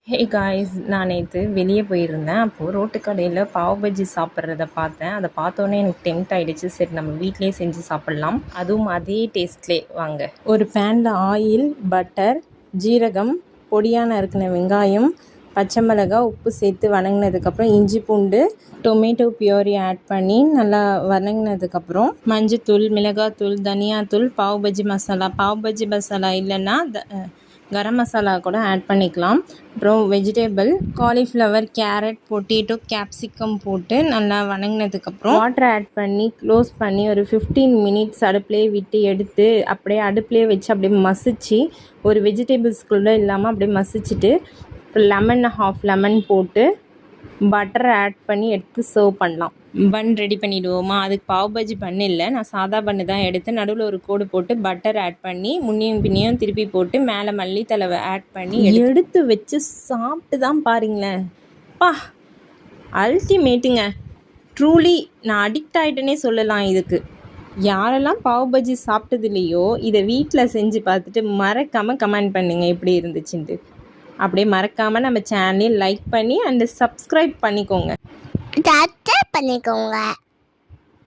Hey guys, நான் நேற்று வெளியே போயிருந்தேன். அப்போது ரோட்டு கடையில் பாவ் பஜ்ஜி சாப்பிட்றத பார்த்தேன். அதை பார்த்தோன்னே எனக்கு டெம்ட் ஆகிடுச்சு. சரி, நம்ம வீட்டிலே செஞ்சு சாப்பிட்லாம், அதுவும் அதே டேஸ்ட்லே. வாங்க. ஒரு பேனில் ஆயில், பட்டர், ஜீரகம், பொடியாக நறுக்கின வெங்காயம், பச்சை மிளகாய், உப்பு சேர்த்து வதங்கினதுக்கப்புறம் இஞ்சி பூண்டு, டொமேட்டோ பியூரி ஆட் பண்ணி நல்லா வதங்கினதுக்கப்புறம் மஞ்சத்தூள், மிளகாத்தூள், தனியாத்தூள், பாவ் பஜ்ஜி மசாலா இல்லைன்னா கரம் மசாலா கூட ஆட் பண்ணிக்கலாம். அப்புறம் vegetable, cauliflower, carrot, potato, capsicum போட்டு நல்லா வதங்கினதுக்கப்புறம் வாட்டர் ஆட் பண்ணி க்ளோஸ் பண்ணி ஒரு 15 மினிட்ஸ் அடுப்புலேயே விட்டு எடுத்து அப்படியே அடுப்புலேயே வச்சு அப்படியே மசிச்சு, ஒரு வெஜிடபிள்ஸ்குள்ளே இல்லாமல் அப்படியே மசிச்சுட்டு ஹாஃப் லெமன் போட்டு பட்டரை ஆட் பண்ணி எடுத்து சர்வ் பண்ணலாம். பன் ரெடி பண்ணிவிடுவோமா? அதுக்கு பாவ் பஜ்ஜி பன் இல்லை, நான் சாதா பன்னு தான் எடுத்து நடுவில் ஒரு கோடு போட்டு பட்டர் ஆட் பண்ணி முன்னையும் பின்னையும் திருப்பி போட்டு மேலே மல்லித்தலை ஆட் பண்ணி எடுத்து வச்சு சாப்பிட்டு தான் பாருங்களேன். பா, அல்டிமேட்டுங்க. ட்ரூலி நான் அடிக்ட் ஆகிட்டேனே சொல்லலாம் இதுக்கு. யாரெல்லாம் பாவ் பஜ்ஜி சாப்பிட்டது இல்லையோ இதை வீட்டில் செஞ்சு பார்த்துட்டு மறக்காமல் கமெண்ட் பண்ணுங்கள் எப்படி இருந்துச்சுன்ட்டு. அப்படியே மறக்காமல் நம்ம சேனலை லைக் பண்ணி அண்ட் சப்ஸ்கிரைப் பண்ணிக்கோங்க.